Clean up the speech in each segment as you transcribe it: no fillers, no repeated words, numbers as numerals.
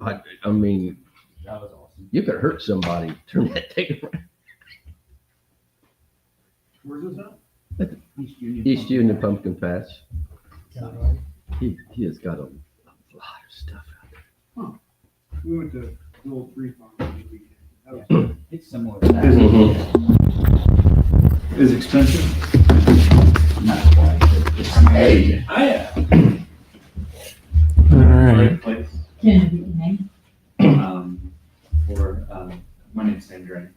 I mean, That was awesome. you could hurt somebody. Turn that thing around. Where's this at? East Union Pumpkin Patch. Yeah, right. He has got a lot of stuff out We went to the old Free Farm this weekend. That was It's similar to that. there. Is expensive? Not quite. but It's amazing. All right. Great place. Can I get your name? My name's Sandra.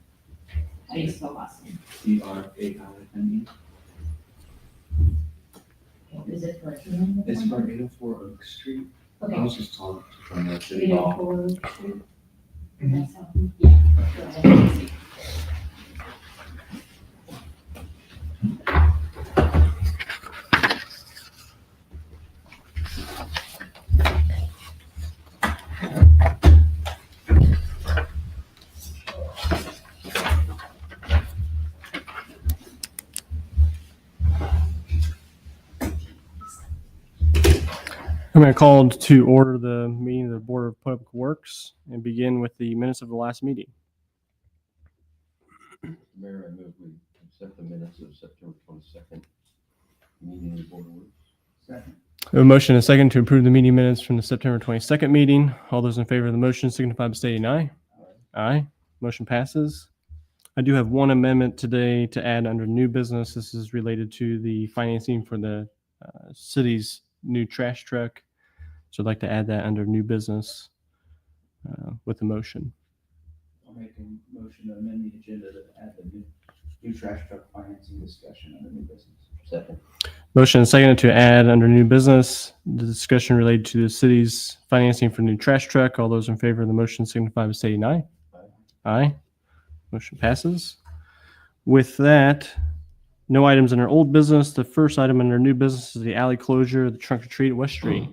How do you spell last name? CRAINE. Is it for a human? It's for 804 Oak Street. I Okay. was just talking from the city hall. 804 Street? That's how- Yeah. Go ahead. I'm going to call to order the meeting of the Board of Public Works and begin with the minutes of the last meeting. Mayor, I move we accept the minutes of September 22nd meeting of the Board of Works. Second. A motion and a second to approve the meeting minutes from the September 22nd meeting. All those in favor of the motion signify by stating aye. Aye. Motion passes. I do have one amendment today to add under new business. This is related to the financing for the city's new trash truck. So I'd like to add that under new business with a motion. I'll make a motion to amend the agenda to add the new trash truck financing discussion under new business. Second. Motion and second to add under new business the discussion related to the city's financing for new trash truck. All those in favor of the motion signify by saying aye. Aye. Motion passes. With that, no items under old business. The first item under new business is the alley closure of the trunk or treat at West Street.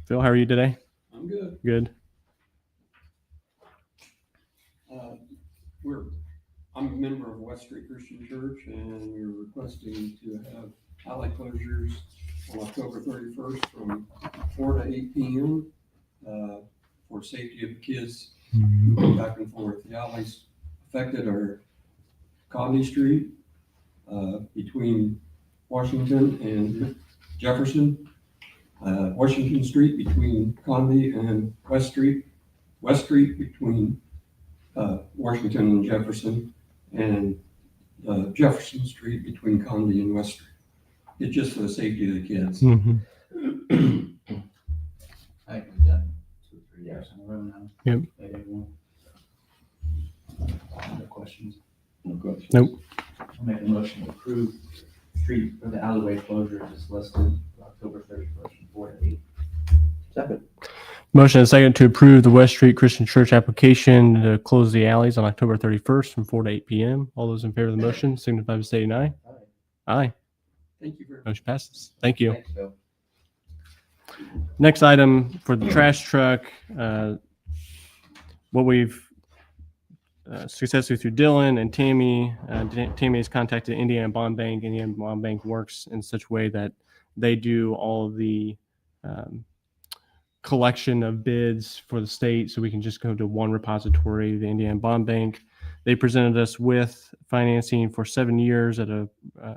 Phil, how are you today? I'm good. Good. I'm a member of West Street Christian Church, and we're requesting to have alley closures on October 31st from 4 to 8 p.m. For safety of the kids moving back and forth. The alleys affected are Conley Street between Washington and Jefferson, Washington Street between Conley and West Street between Washington and Jefferson, and Jefferson Street between Conley and West Street. It's just for the safety of the kids. Mhm. I think we've done 2 or 3 years in a row now. Yep. Made everyone. No questions. No questions. Nope. I'll make a motion to approve street or the alleyway closures as listed October 31st from 4 to 8. Second. Motion and second to approve the West Street Christian Church application to close the alleys on October 31st from 4 to 8 p.m. All those in favor of the motion signify by stating aye. Aye. Thank you very much. Motion passes. Thank you. Thanks, Phil. Next item for the trash truck, what we've successfully through Dylan and Tammy, Tammy has contacted Indiana Bond Bank. Indiana Bond Bank works in such a way that they do all of the collection of bids for the state, so we can just go to one repository, the Indiana Bond Bank. They presented us with financing for 7 years at a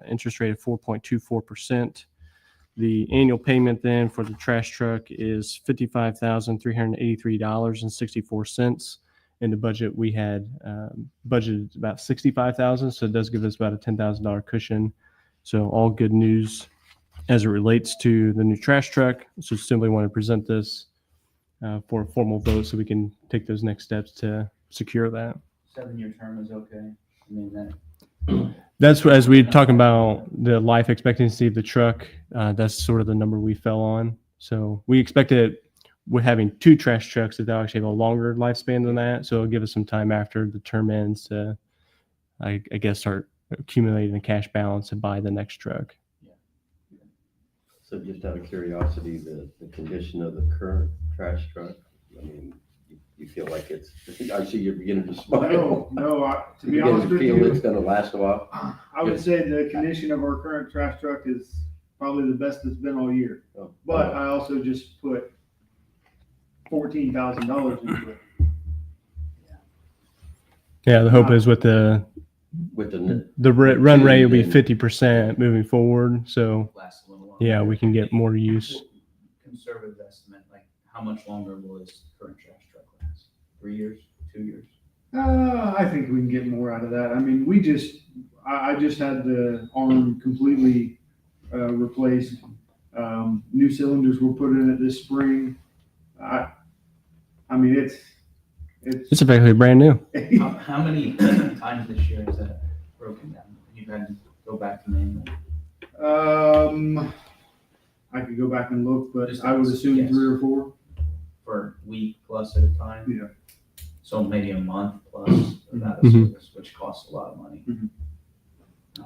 interest rate of 4.24%. The annual payment then for the trash truck is $55,383.64. In the budget, we had budgeted about $65,000, so it does give us about a $10,000 cushion. So all good news as it relates to the new trash truck. So simply want to present this for a formal vote so we can take those next steps to secure that. 7-year term is okay. I mean, that. That's as we talk about the life expectancy of the truck. That's sort of the number we fell on. So we expected with having 2 trash trucks that they'll actually have a longer lifespan than that. So it'll give us some time after the term ends to, I guess, start accumulating a cash balance to buy the next truck. So just out of curiosity, the condition of the current trash truck, I mean, you feel like it's, I see you're beginning to smile. No, to be You honest with feel it's you, gonna last a while? I would say the condition of our current trash truck is probably the best it's been all year. Oh. But I also just put $14,000 into it. Yeah, the hope is with the With the, run rate will be Then- 50% moving forward. So Last a little longer. yeah, we can get more use. Conservative estimate, like how much longer will this current trash truck last? 3 years, 2 years? I think we can get more out of that. I mean, I just had the arm completely replaced. New cylinders were put in it this spring. I mean, it's It's effectively brand new. How many times this year has that broken down? You've had to go back to manual? I could go back and look, but Just I would assume guess. 3 or 4. For a week plus at a time? Yeah. So maybe a month plus of that Mhm. service, which costs a lot of money.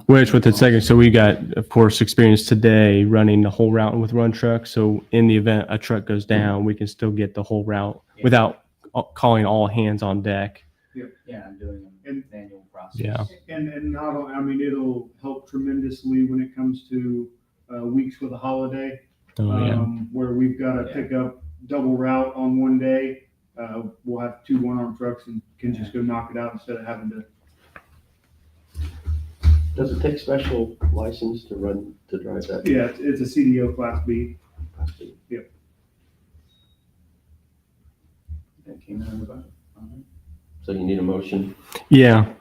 Which with the second, so we got, of course, experience today running the whole route with run truck. So in the event a truck goes down, we can still get the whole route Yeah. without calling all hands on deck. Yeah, I'm doing And- a manual process. Yeah. And not only, I mean, it'll help tremendously when it comes to weeks with a holiday, Oh, yeah. where we've got to Yeah. pick up double route on one day. We'll have 2 one-arm trucks and can just go knock it out instead of having to. does it take special license to drive that? Yeah, it's a CDO Class B. That came in about, So you need a motion? Yeah.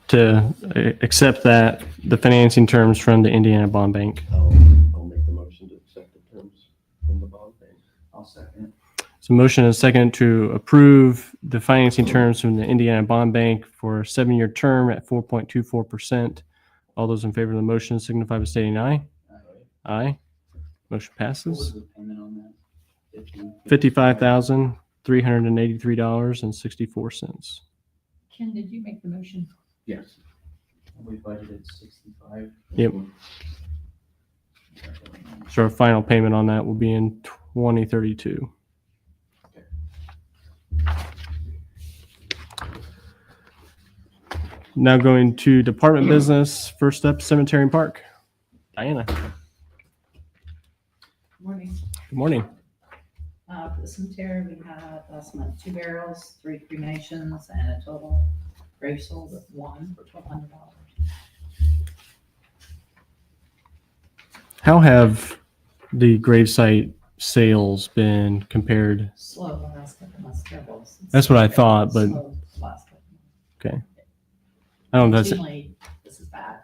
To accept that, the financing terms from the Indiana Bond Bank. I'll make the motion to accept the terms from the bond bank. I'll second So motion and second to approve the financing terms from the Indiana Bond Bank for a 7-year term at 4.24%. All those in favor of the motion signify by stating aye. it. Aye. Motion What was passes. the payment on that? $55,383.64. Ken, did you make the motion? Yes. We budgeted 65. Yep. So our final payment on that will be in 2032. Now going to department business. First up, cemetery and park. Diana, good Morning. morning. For the cemetery, we had last month 2 burials, 3 cremations, and a total grave sold of 1 for $1,200. How have the gravesite sales been compared? Slow the last couple of months, terrible. That's what I thought, but- Slow the last couple of months. I don't know. That's Routinely, this is bad.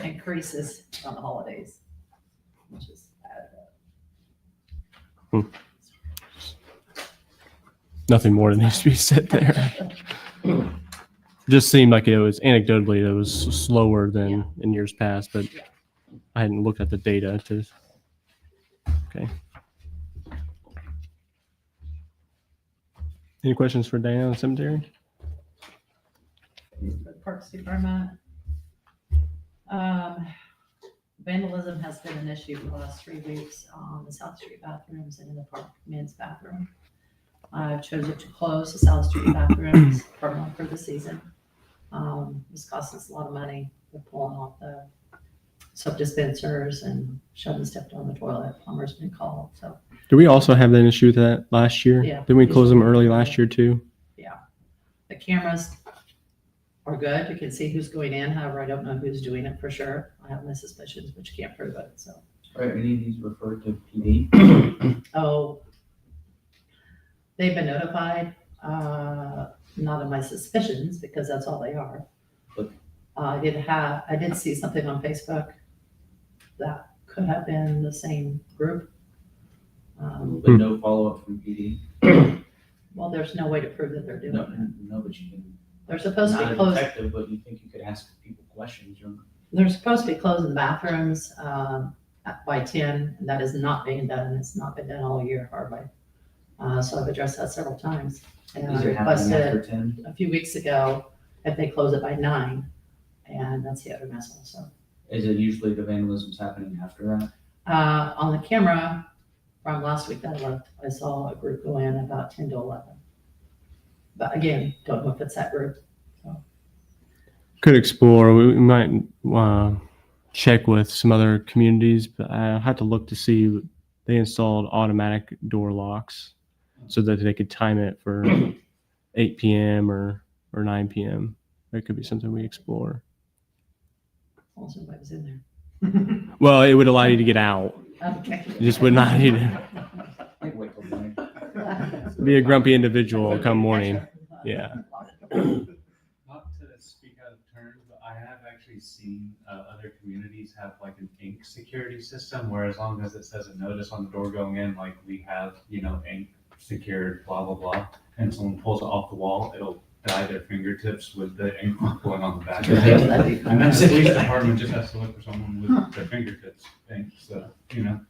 Increases on the holidays, which is bad. nothing more that needs to be said there. Just seemed like it was anecdotally it was slower than in years past, but Yeah. I hadn't looked at the data to. Okay. Any questions for Diana on the cemetery? The Parks Department. Vandalism has been an issue for the last 3 weeks on the South Street bathrooms and in the park men's bathroom. I've chosen to close the South Street bathrooms permanently for the season. This costs us a lot of money. We're pulling off the soap dispensers and shoving stuff down the toilet. Plumber's been called, so Did we also have an issue with that last year? Yeah. Didn't we close them early last year too? the cameras are good. You can see who's going in. However, I don't know who's doing it for sure. I have my suspicions, but you can't prove it, so. Are any of these referred to PD? Oh, they've been notified, not of my suspicions, because that's all they are. But- I did see something on Facebook that could have been the same group. But no follow-up from PD? Well, there's no way to prove that they're doing No, it. no, but you can, They're supposed to not be a closed, detective, but you think you could ask people questions or? they're supposed to be closing the bathrooms, by 10, and that is not being done. It's not been done all year hardly. So I've addressed that several times. And I Is it happening requested after 10? a few weeks ago if they close it by 9, and that's the other mess also. Is it usually the vandalism's happening after that? On the camera from last week that I left, I saw a group go in about 10 to 11. But again, don't know if it's that group. Could explore. We might check with some other communities, but I have to look to see they installed automatic door locks. so that they could time it for 8 p.m. or 9 p.m. That could be something we explore. Also, I was in Well, it would allow you to get out. there. Okay. You just would not need to I can wait till morning. be a grumpy individual come morning. Yeah. Not to speak out of turn, but I have actually seen other communities have like an ink security system where as long as it says a notice on the door going in, like we have, ink secured, blah, blah, blah, and someone pulls it off the wall, it'll dye their fingertips with the ink pulling on the back. That'd be And then the police department just has to look for someone with their fingertips ink, so,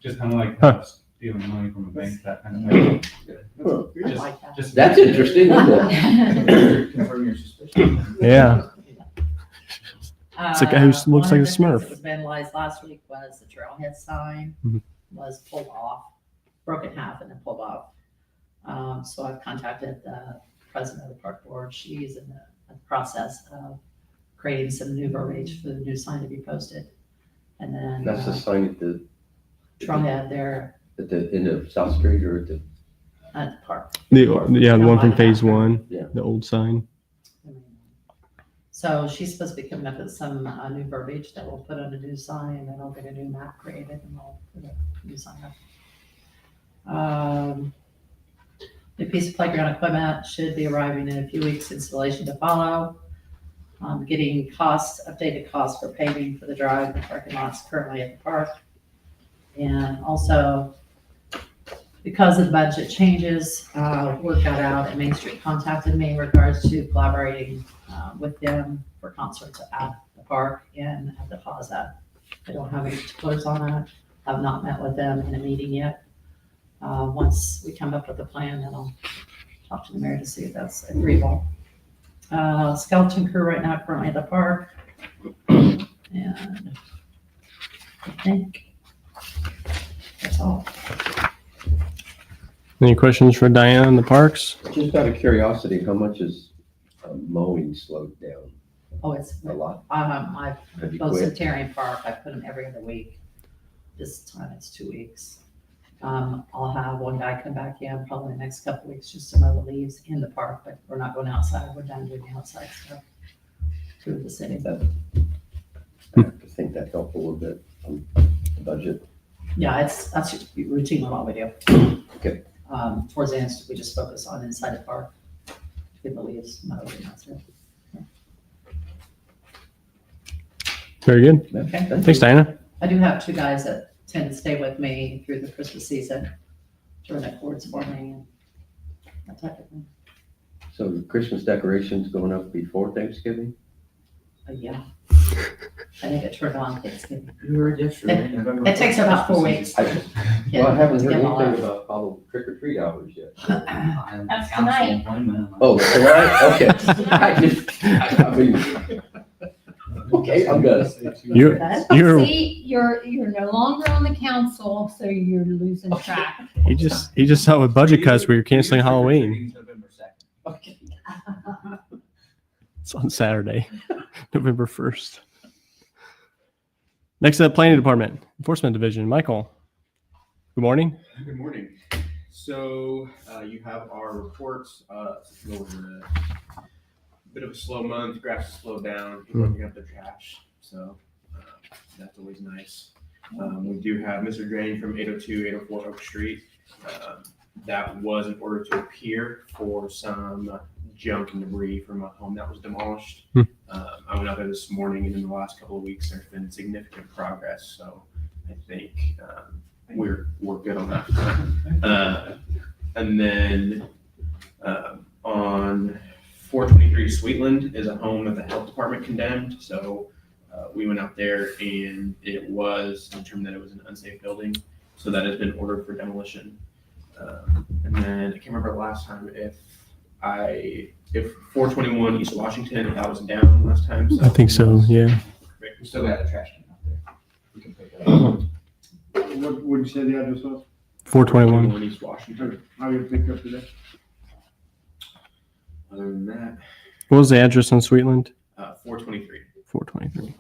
just kind of like stealing money from a bank, that kind of thing. Well, I like that. Just That's interesting, isn't it? Confirm your suspicion. Yeah. It's a guy who looks One like a of the things Smurf. that was vandalized last week was the trailhead sign Mhm. was pulled off, broken in half and then pulled off. So I've contacted the president of the park board. She's in the process of creating some new verbiage for the new sign to be posted. And then That's the sign at the trailhead there end of South Street or at the, at the park. The one from phase one, Yeah. the old sign. So she's supposed to be coming up with some new verbiage that we'll put on the new sign, and then I'll get a new map created and we'll put a new sign up. The piece of playground equipment should be arriving in a few weeks, installation to follow. Getting updated costs for paving for the drive and parking lots currently at the park. And also, because of the budget changes, work got out and Main Street contacted me in regards to collaborating with them for concerts at the park and at the plaza. I don't have any particulars on it. I've not met with them in a meeting yet. Once we come up with a plan, then I'll talk to the mayor to see if that's agreeable. Skeleton crew right now currently at the park. And I think that's all. Any questions for Diana in the parks? just out of curiosity, how much is mowing slowed down? Oh, it's, A lot? I Have you both quit? Centurion Park, I put them every other week. This time it's 2 weeks. I'll have one guy come back in probably the next couple weeks just to mow the leaves in the park, but we're not going outside. We're done doing the outside stuff through the city. I think that helped a little bit on the budget. Yeah, that's just routine what we do. Okay. Towards the end, we just focus on inside the park, get the leaves mowed and that's it. Very good. Okay. Thanks, Diana. I do have 2 guys that tend to stay with me through the Christmas season, during the cords for me and that type of thing. So the Christmas decorations going up before Thanksgiving? Yeah. I think it turned on Thanksgiving. You heard yesterday, November. It takes about 4 weeks. Well, I haven't heard Get them all anything out. about all the trick or treat hours yet. That's tonight. Oh, tonight? Okay. I mean, okay, I'm done. You're, you're, See, you're no longer on the council, so you're losing track. he just saw with budget cuts where you're canceling Halloween. November 2nd. Okay. It's on Saturday, November 1st. Next up, Planning Department, Enforcement Division, Michael. Good morning. Good morning. So you have our reports. It's a bit of a slow month. Grass has slowed down. People are picking up their trash, so that's always nice. We do have Mr. Drain from 802, 804 Oak Street. That was in order to appear for some junk and debris from a home that was demolished. I went out there this morning, and in the last couple of weeks, there's been significant progress. So I think we're good on that. And then on 423 Sweetland is a home that the health department condemned. So we went out there, and it was determined that it was an unsafe building. So that has been ordered for demolition. And then I can't remember last time if 421 East Washington, if that was down last time. So I think so, yeah. We still got the trash can out there. We can pick it up. What would you say the address was? 421. East Washington. I'll get it picked up today. Other than that, What was the address on Sweetland? 423. 423.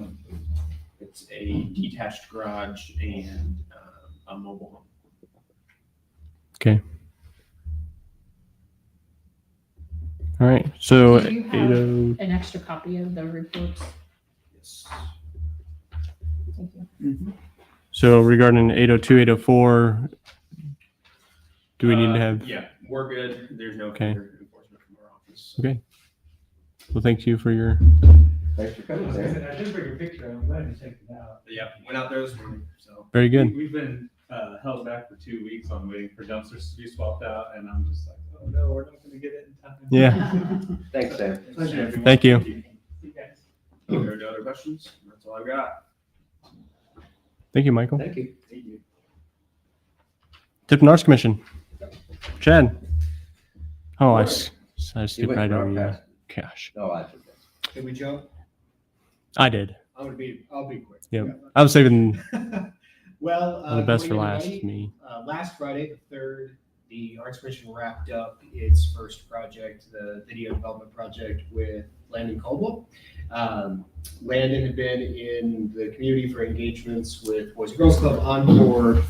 It's a detached garage and a mobile home. Okay. All right. So Do you have 80, an extra copy of the reports? Yes. Thank you. so regarding 802, 804, do we need to have? Yeah, we're good. There's no Okay. further enforcement from our office. Okay. Well, thank you for your. Thanks for coming, Sam. I did bring a picture. I'm glad you checked it out. Yeah, went out there this morning, so. Very good. We've been held back for 2 weeks on waiting for dumpsters to be swapped out, and I'm just like, oh no, we're not gonna get it in time. Yeah. Thanks, Sam. Thank you. See you guys. Are there no other questions? That's all I've got. Thank you, Michael. Thank you. Tip and Arts Commission. Chad. Oh, I You skipped went right over right you. past. Gosh. No, I forgot. Can we jump? I did. I'll be quick. Yeah. I was saving Well, the best good for morning, last, everybody. me. Last Friday, the 3rd, the Arts Commission wrapped up its first project, the video development project with Landon Caldwell. Landon had been in the community for engagements with Boys and Girls Club, Encore,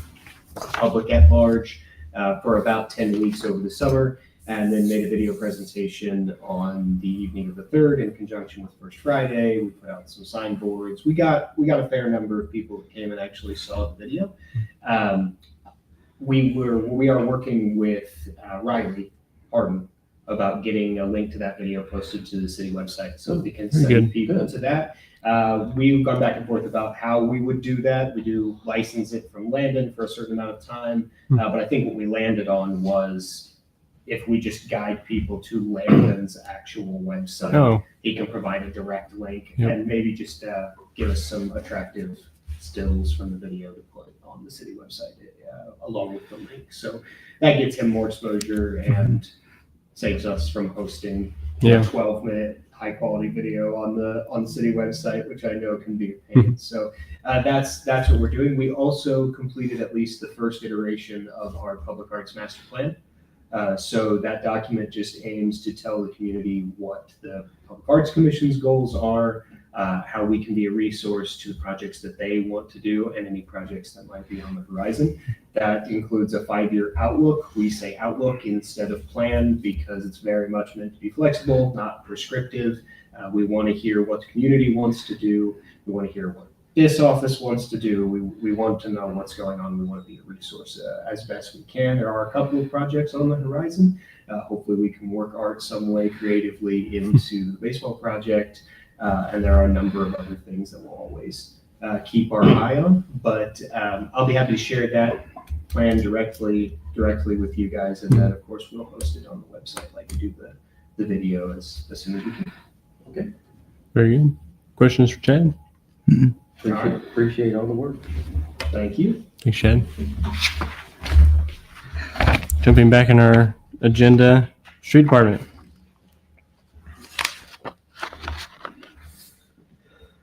public at large, for about 10 weeks over the summer, and then made a video presentation on the evening of the 3rd in conjunction with First Friday. We put out some signboards. We got a fair number of people that came and actually saw the video. We are working with Riley Harden about getting a link to that video posted to the city website so we can Very send good. people to that. We've gone back and forth about how we would do that. We do license it from Landon for a certain amount of time, but I think what we landed on was if we just guide people to Landon's actual website, Oh, he can provide a direct link Yep. and maybe just give us some attractive stills from the video to put on the city website along with the link. So that gets him more exposure and saves us from hosting Yeah. a 12-minute high quality video on the city website, which I know can be a pain. So that's what we're doing. We also completed at least the first iteration of our public arts master plan. So that document just aims to tell the community what the Public Arts Commission's goals are, how we can be a resource to the projects that they want to do and any projects that might be on the horizon. That includes a 5-year outlook. We say outlook instead of plan because it's very much meant to be flexible, not prescriptive. We want to hear what the community wants to do. We want to hear what this office wants to do. We want to know what's going on. We want to be a resource as best we can. There are a couple of projects on the horizon. Hopefully we can work art some way creatively into the baseball project. And there are a number of other things that we'll always keep our eye on. But I'll be happy to share that plan directly with you guys. And then, of course, we'll host it on the website like we do the video as soon as we can. very good. Questions for Chad? Appreciate all the work. Thank you. Thanks, Chad. Jumping back in our agenda, street department.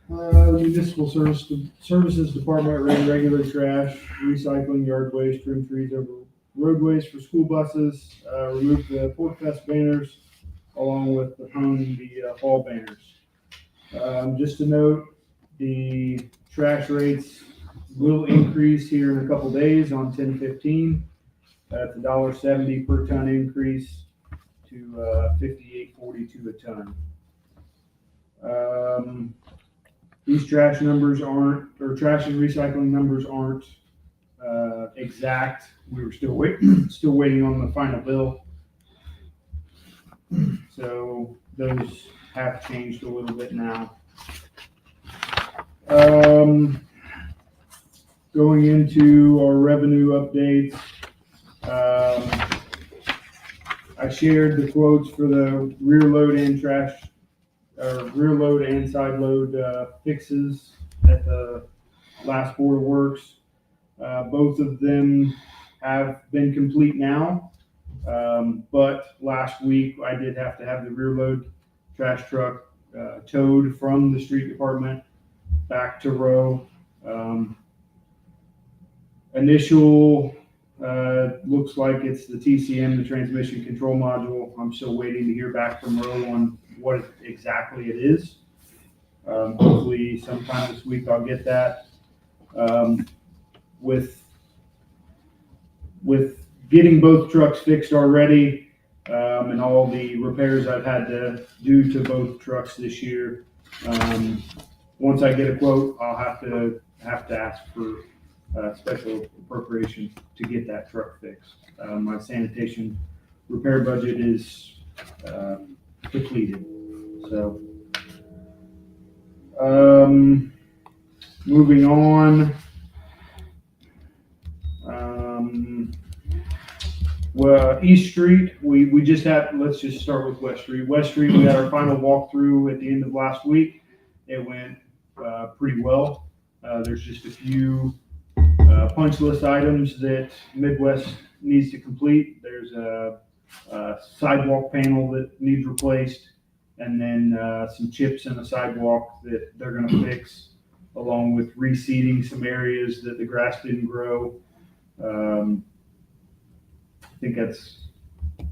Municipal services department ran regular trash, recycling, yard waste, trim trees over roadways for school buses, removed the Fort Fest banners, along with hung the fall banners. Just to note, the trash rates will increase here in a couple days on 10/15. That's $1.70 per ton increase to $58.42 a ton. These trash numbers trash and recycling numbers aren't exact. We were still waiting on the final bill. So those have changed a little bit now. Going into our revenue updates, I shared the quotes for the rear load and rear load and side load fixes at the last Board of Works. Both of them have been complete now, but last week I did have to have the rear load trash truck towed from the street department back to Row. Initial looks like it's the TCM, the transmission control module. I'm still waiting to hear back from Row on what exactly it is. Hopefully sometime this week I'll get that. With getting both trucks fixed already, and all the repairs I've had to do to both trucks this year. Once I get a quote, I'll have to ask for special appropriation to get that truck fixed. My sanitation repair budget is depleted. So, moving on. Well, East Street, we just had, let's just start with West Street. West Street, we had our final walkthrough at the end of last week. It went pretty well. There's just a few punch list items that Midwest needs to complete. There's a sidewalk panel that needs replaced, and then some chips in the sidewalk that they're gonna fix, along with reseeding some areas that the grass didn't grow. I think that's,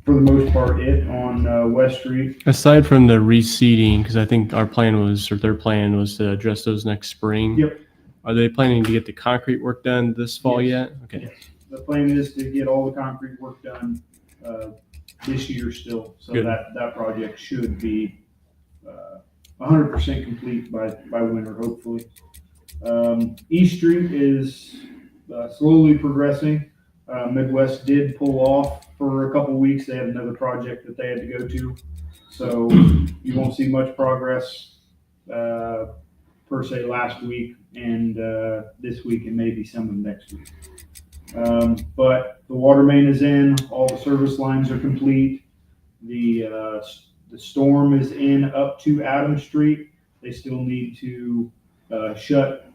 for the most part, it on West Street. Aside from the reseeding, because I think our plan was, or their plan was to address those next spring. Yep. Are they planning to get the concrete work done this fall Yes. yet? Okay. Yes. The plan is to get all the concrete work done this year still, so Good. that project should be 100% complete by winter, hopefully. East Street is slowly progressing. Midwest did pull off for a couple weeks. They had another project that they had to go to, so you won't see much progress per se last week and this week, and maybe some of next week. But the water main is in, all the service lines are complete. The storm is in up to Adams Street. They still need to shut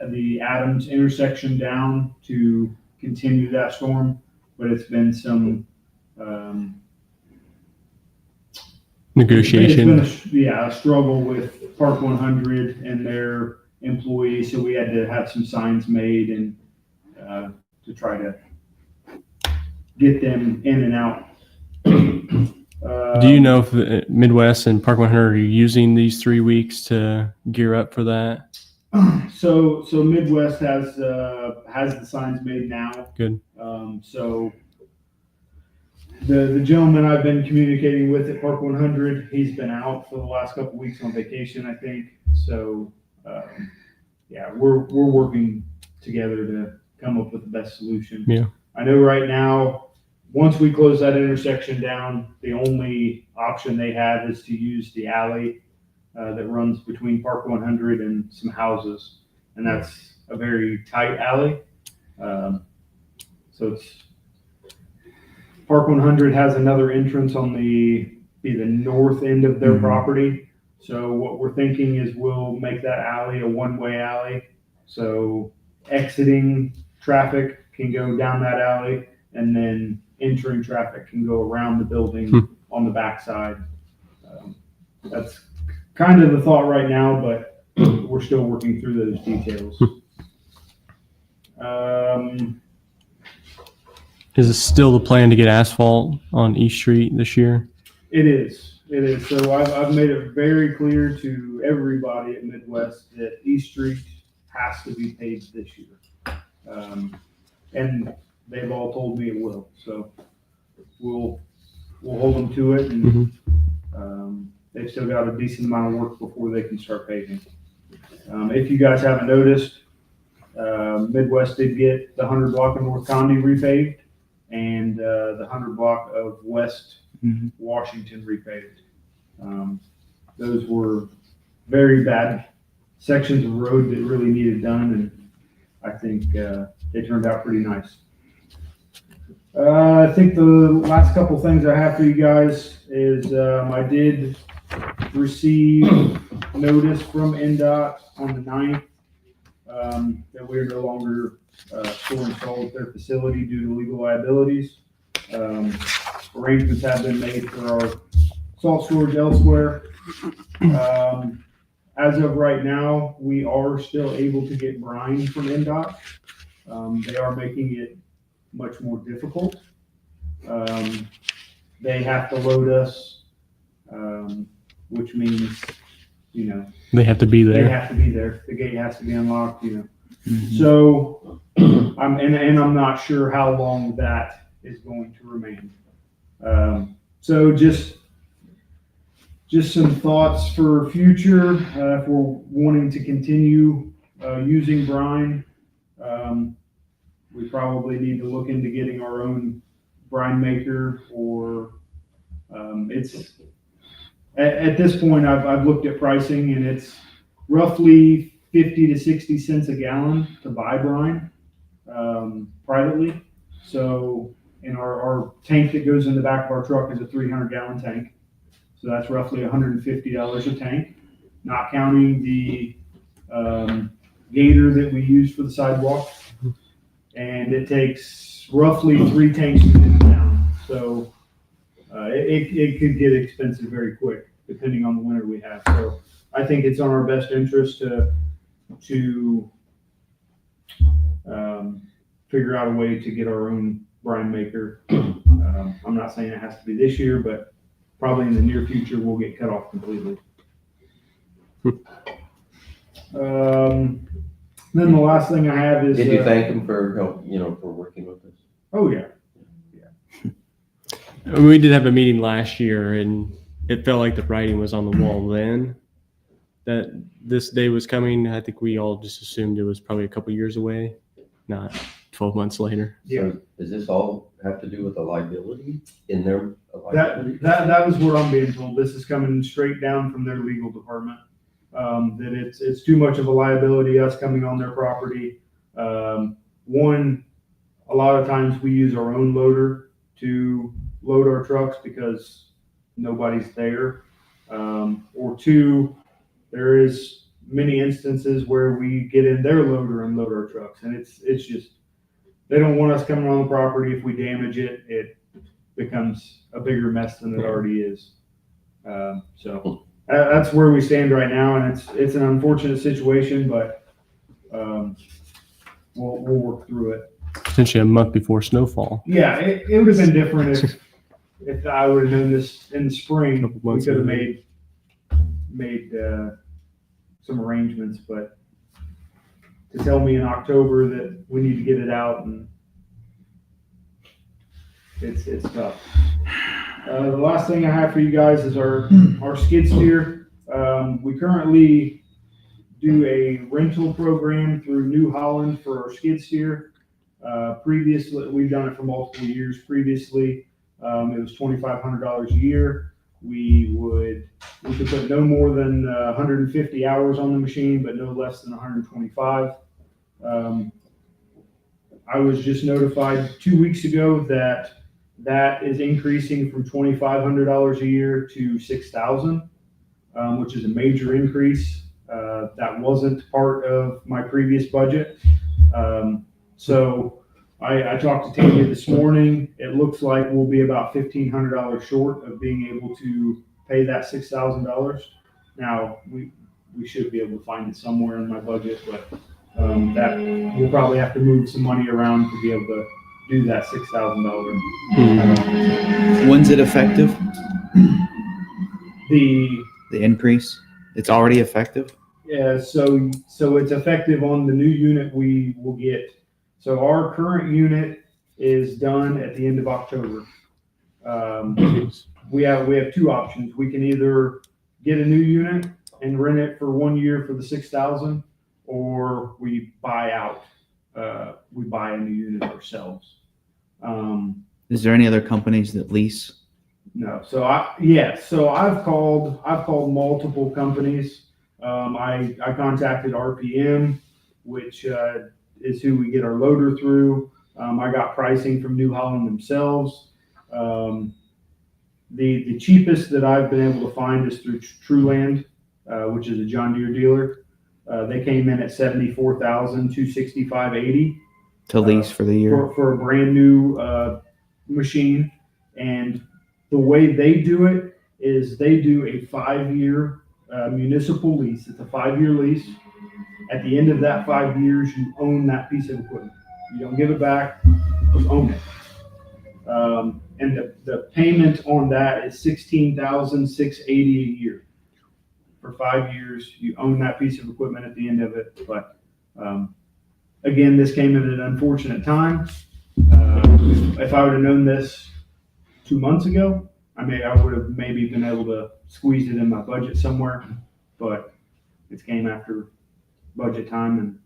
the Adams intersection down to continue that storm, but it's been some Negotiation. It's been a struggle with Park 100 and their employees, so we had to have some signs made and to try to get them in and out. Do you know if the Midwest and Park 100 are using these 3 weeks to gear up for that? So Midwest has the signs made now. Good. So the gentleman I've been communicating with at Park 100, he's been out for the last couple weeks on vacation, I think. So yeah, we're working together to come up with the best solution. Yeah. I know right now, once we close that intersection down, the only option they have is to use the alley that runs between Park 100 and some houses, and that's a very tight alley. So it's Park 100 has another entrance on the north end of their property. So what we're thinking is we'll make that alley a one-way alley. So exiting traffic can go down that alley, and then entering traffic can go around the building on the backside. That's kind of the thought right now, but we're still working through those details. Is it still the plan to get asphalt on East Street this year? It is. So I've made it very clear to everybody at Midwest that East Street has to be paved this year. And they've all told me it will. So we'll hold them to it, and they've still got a decent amount of work before they can start paving. If you guys haven't noticed, Midwest did get the 100 block of North Condy repaved and the 100 block of West Washington repaved. Those were very bad sections of road that really needed done, and I think they turned out pretty nice. I think the last couple things I have for you guys is I did receive notice from NDOT on the 9th that we're no longer storing salt at their facility due to legal liabilities. Arrangements have been made for our salt storage elsewhere. As of right now, we are still able to get brine from NDOT. They are making it much more difficult. They have to load us, which means, They have to be they there. have to be there. The gate has to be unlocked, So, I'm not sure how long that is going to remain. So just some thoughts for future, if we're wanting to continue, using brine. We probably need to look into getting our own brine maker, or, it's, at this point, I've looked at pricing, and it's roughly 50 to 60 cents a gallon to buy brine, privately. So, and our tank that goes in the back of our truck is a 300-gallon tank. So that's roughly $150 a tank, not counting the gator that we use for the sidewalk. And it takes roughly 3 tanks to get it down. So it could get expensive very quick, depending on the winter we have. So I think it's on our best interest to figure out a way to get our own brine maker. I'm not saying it has to be this year, but probably in the near future, we'll get cut off completely. Then the last thing I have is. Did you thank him for help, for working with us? Oh, yeah. We did have a meeting last year, and it felt like the writing was on the wall then that this day was coming. I think we all just assumed it was probably a couple years away, not 12 months later. Yeah. So does this all have to do with the liability in their liability? That was what I'm being told. This is coming straight down from their legal department. That it's too much of a liability, us coming on their property. One, a lot of times we use our own loader to load our trucks because nobody's there. Or two, there is many instances where we get in their loader and load our trucks, and it's just, they don't want us coming on the property. If we damage it, it becomes a bigger mess than it already is. So that's where we stand right now, and it's an unfortunate situation, but we'll work through it. Potentially a month before snowfall. Yeah, it would have been different if I would have known this in the spring. Couple We months could have ago. made some arrangements, but to tell me in October that we need to get it out, and it's tough. The last thing I have for you guys is our skid steer. We currently do a rental program through New Holland for our skid steer. Previously, we've done it for multiple years. Previously, it was $2,500 a year. We could put no more than 150 hours on the machine, but no less than 125. I was just notified 2 weeks ago that is increasing from $2,500 a year to $6,000, which is a major increase. That wasn't part of my previous budget. So I talked to Tanya this morning. It looks like we'll be about $1,500 short of being able to pay that $6,000. Now, we should be able to find it somewhere in my budget, but that we'll probably have to move some money around to be able to do that $6,000. When's it effective? The increase? It's already effective? Yeah, so it's effective on the new unit we will get. So our current unit is done at the end of October. We have 2 options. We can either get a new unit and rent it for 1 year for the $6,000, or we buy out. We buy a new unit ourselves. Is there any other companies that lease? No. So I've called multiple companies. I contacted RPM, which is who we get our loader through. I got pricing from New Holland themselves. The cheapest that I've been able to find is through Truland, which is a John Deere dealer. They came in at $74,265.80 To lease for the year? for a brand new machine. And the way they do it is they do a 5-year municipal lease. It's a 5-year lease. At the end of that 5 years, you own that piece of equipment. You don't give it back, you own it. And the payment on that is $16,680 a year. For 5 years, you own that piece of equipment at the end of it. But again, this came at an unfortunate time. If I would have known this 2 months ago, I would have maybe been able to squeeze it in my budget somewhere, but it came after budget time and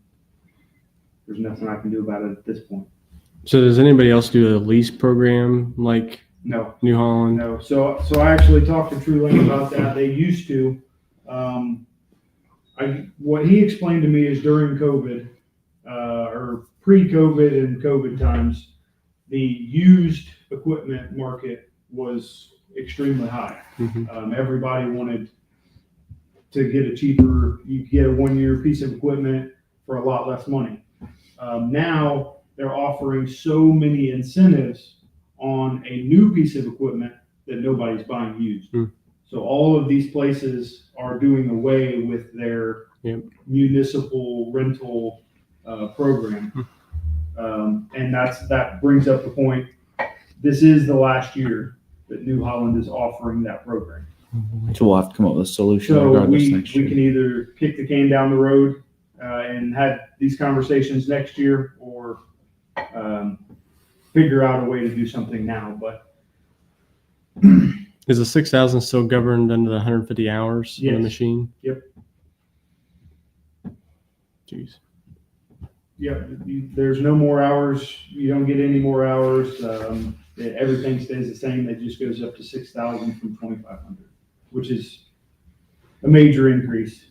there's nothing I can do about it at this point. So does anybody else do a lease program like No, New Holland? no. So I actually talked to True Lane about that. They used to. What he explained to me is during COVID, or pre-COVID and COVID times, the used equipment market was extremely high. Mhm. Everybody wanted to get a cheaper, you could get a 1-year piece of equipment for a lot less money. Now they're offering so many incentives on a new piece of equipment that nobody's buying used. So all of these places are doing away with their municipal rental program. And that brings up the point. This is the last year that New Holland is offering that program. So we'll have to come up with a solution So regardless we next year. can either kick the can down the road and have these conversations next year, or figure out a way to do something now. But Is the 6,000 still governed under the 150 hours on the Yes. machine? Yep. Jeez. Yep, there's no more hours. You don't get any more hours. Everything stays the same. It just goes up to 6,000 from 2,500, which is a major increase.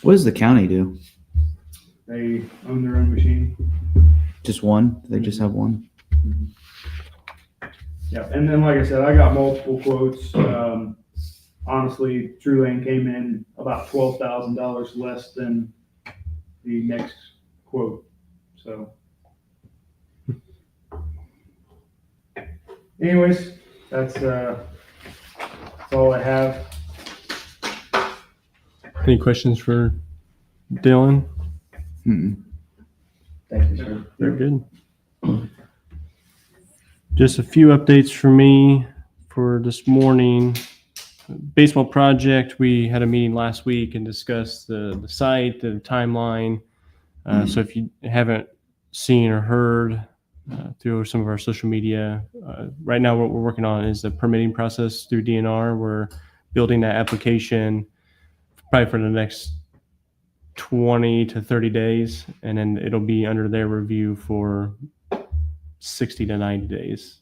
What does the county do? They own their own machine. Just one? They just have one? Yeah, and then like I said, I got multiple quotes. Honestly, True Lane came in about $12,000 less than the next quote. So, anyways, that's all I have. Any questions for Dylan? Mm-mm. Thank you, sir. Very good. Just a few updates for me for this morning. Baseball project, we had a meeting last week and discussed the site, the timeline. So if you haven't seen or heard through some of our social media, right now what we're working on is the permitting process through DNR. We're building that application probably for the next 20 to 30 days, and then it'll be under their review for 60 to 90 days.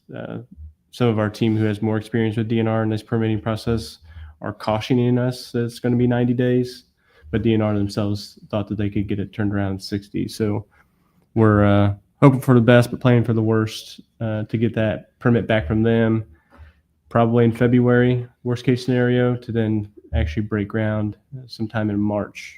Some of our team who has more experience with DNR in this permitting process are cautioning us that it's going to be 90 days, but DNR themselves thought that they could get it turned around in 60. So we're hoping for the best, but planning for the worst to get that permit back from them probably in February, worst case scenario, to then actually break ground sometime in March.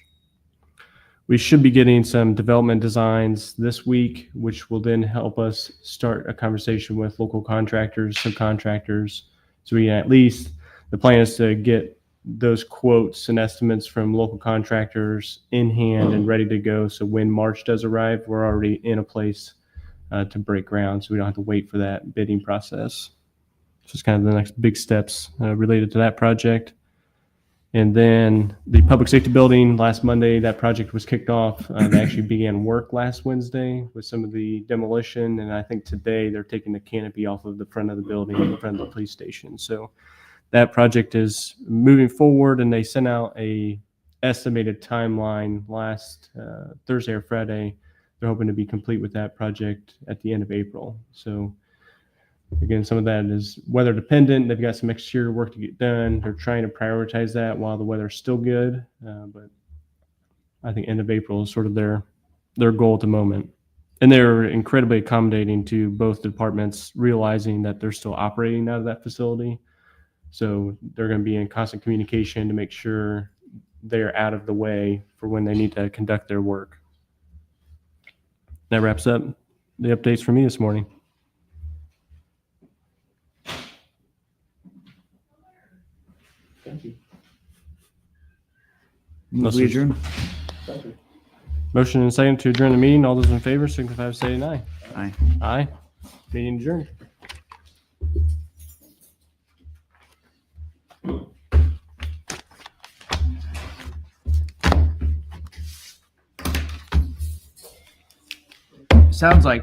We should be getting some development designs this week, which will then help us start a conversation with local contractors, subcontractors. So we at least, the plan is to get those quotes and estimates from local contractors in hand and ready to go. So when March does arrive, we're already in a place to break ground. So we don't have to wait for that bidding process. So it's kind of the next big steps related to that project. And then the public safety building, last Monday, that project was kicked off. They actually began work last Wednesday with some of the demolition. And I think today they're taking the canopy off of the front of the building in front of the police station. So that project is moving forward, and they sent out a estimated timeline last Thursday or Friday. They're hoping to be complete with that project at the end of April. So again, some of that is weather dependent. They've got some exterior work to get done. They're trying to prioritize that while the weather's still good. But I think end of April is sort of their goal at the moment. And they're incredibly accommodating to both departments, realizing that they're still operating out of that facility. So they're going to be in constant communication to make sure they're out of the way for when they need to conduct their work. That wraps up the updates for me this morning. Thank you. Move we adjourn. Motion and second to adjourn the meeting. All those in favor signify by saying aye. Aye. Aye. Meeting adjourned. Sounds like